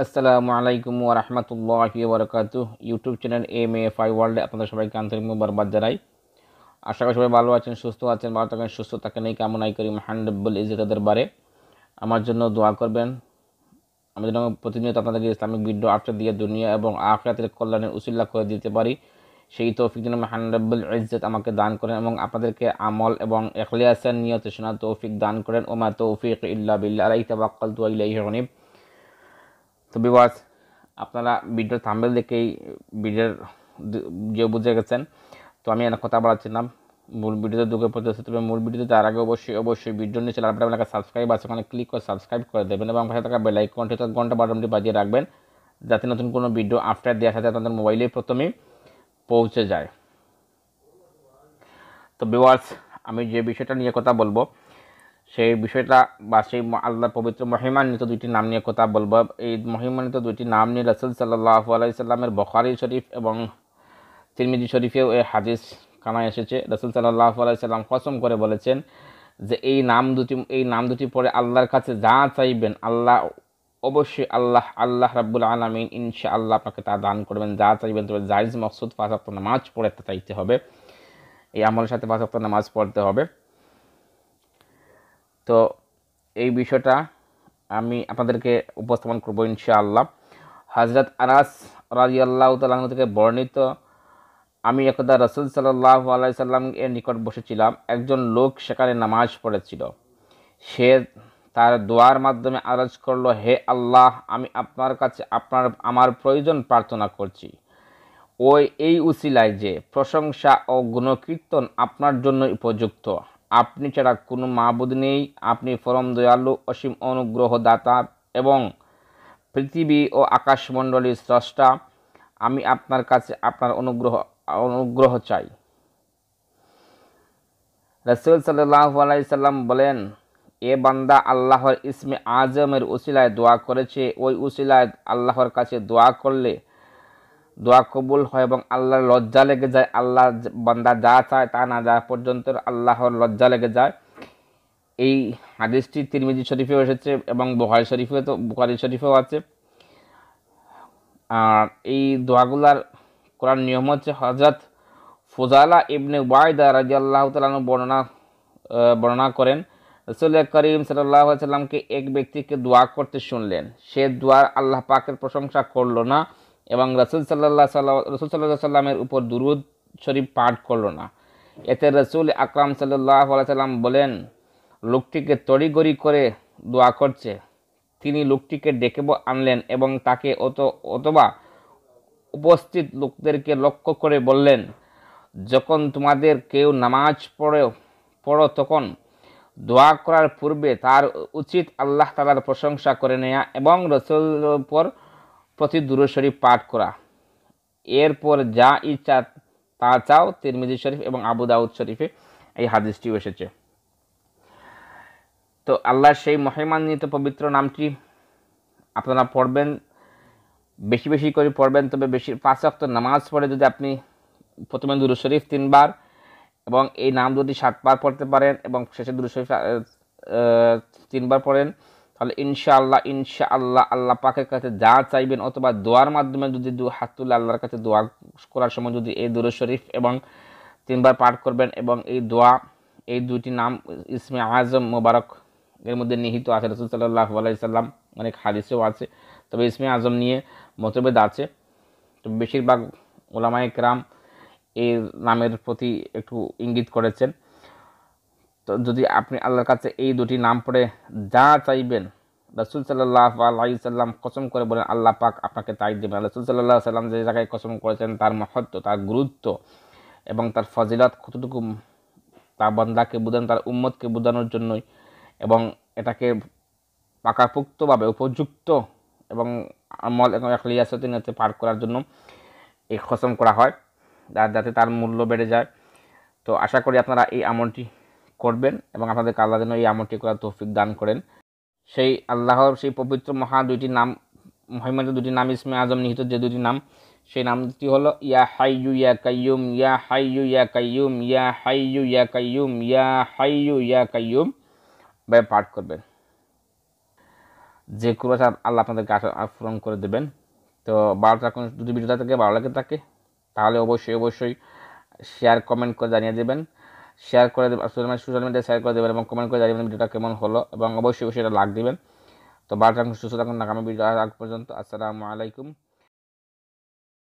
আসসালামু আলাইকুম ওয়া রাহমাতুল্লাহি ওয়া বারাকাতুহু। ইউটিউব চ্যানেল এমএফআই ওয়ার্ল্ডে আপনাদের সবাইকে আন্তরিক মোবারকবাদ জানাই। আশা করি সবাই ভালো আছেন, সুস্থ আছেন। ভালো থাকেন, সুস্থ থাকেন এই কামনাই করি মহান রব্বুল ইজ্জতের দরবারে। আমার জন্য দোয়া করবেন। আমি যেন প্রতিনিয়ত আপনাদেরকে ইসলামিক ভিডিও আপডেট দিয়ে দুনিয়া এবং আখিরাতের কল্যাণের উসিলা করে দিতে পারি, সেই তৌফিক যেন মহান রব্বুল ইজ্জত আমাকে দান করেন এবং আপনাদেরকে আমল এবং ইখলাসের নিয়তে শোনার তৌফিক দান করেন। ওমা তৌফিক ইল্লা বিল্লাহ, আলাইহি তাওয়াক্কালতু ওয়া ইলাইহি উনীব। তো ভিউয়ার্স, আপনারা ভিডিওর থাম্বনেল দেখেই ভিডিওর যে বুঝে গেছেন। তো আমি একটা কথা বলাচ্ছি না, মূল ভিডিওতে ঢুকে পড়তেছে। তবে মূল ভিডিওতে তার আগে অবশ্যই ভিডিও নিচে আপনার সাবস্ক্রাইব আছে, ওখানে ক্লিক করে সাবস্ক্রাইব করে দেবেন এবং পাশে থাকা বেল আইকনটি ঘন্টা বাটনটি বাজিয়ে রাখবেন, যাতে নতুন কোনো ভিডিও আফটার দেওয়ার সাথে আপনাদের মোবাইলেই প্রথমেই পৌঁছে যায়। তো ভিউয়ার্স, আমি যে বিষয়টা নিয়ে কথা বলবো, সেই বিষয়টা বা সেই আল্লাহর পবিত্র মহিমান্বিত দুইটি নাম নিয়ে কথা বলবো। এই মহিমান্বিত দুইটি নাম নিয়ে রাসূল সাল্লাল্লাহু আলাইহি সাল্লামের বুখারী শরীফ এবং তিরমিজি শরীফেও এই হাদিস কানায় এসেছে। রাসূল সাল্লাল্লাহু আলাইহি সাল্লাম কসম করে বলেছেন যে এই নাম দুটি পরে আল্লাহর কাছে যা চাইবেন, আল্লাহ অবশ্যই আল্লাহ রাব্বুল আলামিন ইনশাআল্লাহ আপনাকে তা দান করবেন। যা চাইবেন, তবে জায়েজ মকসুদ 5 ওয়াক্ত নামাজ পড়ে তা চাইতে হবে। এই আমলের সাথে 5 ওয়াক্ত নামাজ পড়তে হবে। তো এই বিষয়টা আমি আপনাদেরকে উপস্থাপন করবো ইনশাআল্লাহ। হযরত আনাস রাদিয়াল্লাহু তাআলা আনহু থেকে বর্ণিত, আমি একদা রাসূল সাল্লাল্লাহু আলাইহি সাল্লাম এর নিকট বসেছিলাম। একজন লোক সেখানে নামাজ পড়েছিল। সে তার দোয়ার মাধ্যমে আরজ করলো, হে আল্লাহ, আমি আপনার কাছে আমার প্রয়োজন প্রার্থনা করছি। এই উসিলায় যে প্রশংসা ও গুণকীর্তন আপনার জন্য উপযুক্ত। আপনি ছাড়া কোনো মাবুদ নেই। আপনি পরম দয়ালু, অসীম অনুগ্রহদাতা এবং পৃথিবী ও আকাশমণ্ডলীর স্রষ্টা। আমি আপনার কাছে আপনার অনুগ্রহ চাই। রাসূল সাল্লাল্লাহু আলাইহি সাল্লাম বলেন, এ বান্দা আল্লাহর ইসমে আজমের উসিলায় দোয়া করেছে। ওই উসিলায় আল্লাহর কাছে দোয়া করলে দোয়া কবুল হয় এবং আল্লাহর লজ্জা লেগে যায়। বান্দা যা চায় তা না যাওয়া পর্যন্ত আল্লাহর লজ্জা লেগে যায়। এই হাদিসটি তিরমিজি শরীফেও এসেছে এবং বুখারী শরীফেও আছে। আর এই দোয়াগুলার কোরআন নিয়ম হচ্ছে, হযরত ফুজালা ইবনে ওয়াইদা রাদিয়াল্লাহু তাআলা আনহু বর্ণনা করেন, রাসূল করিম সাল্লাল্লাহু আলাইহি সাল্লামকে এক ব্যক্তিকে দোয়া করতে শুনলেন। সে দোয়া আল্লাহ পাকের প্রশংসা করল না এবং রাসূল সাল্লাল্লাহু সাল্লামের উপর দুরূদ শরীফ পাঠ করল না। এতে রাসূল আকরাম সাল্লাল্লাহু আলাইহি সাল্লাম বলেন, লোকটিকে তড়িঘড়ি করে দোয়া করছে। তিনি লোকটিকে ডেকে আনলেন এবং তাকে অথবা উপস্থিত লোকদেরকে লক্ষ্য করে বললেন, যখন তোমাদের কেউ নামাজ পড়ো তখন দোয়া করার পূর্বে তার উচিত আল্লাহ তাআলার প্রশংসা করে নেয়া এবং রাসূলের উপর প্রতি দুরূদ শরীফ পাঠ করা। এরপর যা ইচ্ছা তা চাও। তিরমিজি শরীফ এবং আবু দাউদ শরীফে এই হাদিসটিও এসেছে। তো আল্লাহর সেই মহিমান্বিত পবিত্র নামটি আপনারা পড়বেন, বেশি বেশি করে পড়বেন। তবে 5 ওয়াক্ত নামাজ পড়ে যদি আপনি প্রথমে দুরূদ শরীফ 3 বার এবং এই নাম যদি 7 বার পড়তে পারেন এবং শেষে দুরূদ শরীফ 3 বার পড়েন, তাহলে ইনশাআল্লাহ আল্লাহ পাকের কাছে যা চাইবেন, অথবা দোয়ার মাধ্যমে যদি হাত তুলে আল্লাহর কাছে দোয়া করার সময় যদি এই দুরূদ শরীফ এবং 3 বার পাঠ করবেন এবং এই দুইটি নাম ইসমে আজম মোবারক এর মধ্যে নিহিত আছে। রাসূল সাল্লাল্লাহু আলাইহি সাল্লাম অনেক হাদিসেও আছে, তবে ইসমে আজম নিয়ে মতভেদ আছে। তো বেশিরভাগ উলামায়ে কেরাম এই নামের প্রতি একটু ইঙ্গিত করেছেন। তো যদি আপনি আল্লাহর কাছে এই দুটি নাম পড়ে যা চাইবেন, রাসূল সাল্লাল্লাহু আলাইহি সাল্লাম কসম করে বলেন আল্লাহ পাক আপনাকে তাই দেবেন। রাসূল সাল্লাল্লাহু আলাইহি সাল্লাম যে জায়গায় কসম করেছেন তার মহত্ব, তার গুরুত্ব এবং তার ফজিলত কতটুকু তা বান্দাকে বোঝান, তার উম্মতকে বোঝানোর জন্যই এবং এটাকে পাকাপোক্তভাবে উপযুক্ত এবং আমল এবং ইখলাসের নিয়তে পাঠ করার জন্য এই কসম করা হয়, যাতে তার মূল্য বেড়ে যায়। তো আশা করি আপনারা এই আমলটি করবেন এবং আপনাদেরকে আল্লাহ যেন এই আমলটি করার তৌফিক দান করেন। সেই আল্লাহর সেই পবিত্র মহিমান্বিত দুটি নাম ইসমে আজম নিহিত যে দুটি নাম, সেই নামটি হলো ইয়া হাইয়ু ইয়া কাইয়ুম, ইয়া হাইয়ু ইয়া কাইয়ুম, ইয়া হাইয়ু ইয়া কাইয়ুম, ইয়া হাইয়ু ইয়া কাইয়ুম ভাবে পাঠ করবেন। যে করবে আল্লাহ আপনাদেরকে পূরণ করে দেবেন। তো ভালো থাকুন। যদি ভিডিওটা থেকে ভালো লাগে থাকে তাহলে অবশ্যই শেয়ার কমেন্ট করে জানিয়ে দেবেন, শেয়ার করে দেবেন, সোশ্যাল মিডিয়ায় শেয়ার করে দেবেন এবং কমেন্ট করে জানিয়ে দেবেন ভিডিওটা কেমন হলো, এবং অবশ্যই এটা লাইক দিবেন। তো ভালো থাকুন, সুস্থ থাকুন, আগামী ভিডিও আগ পর্যন্ত। আসসালামু আলাইকুম।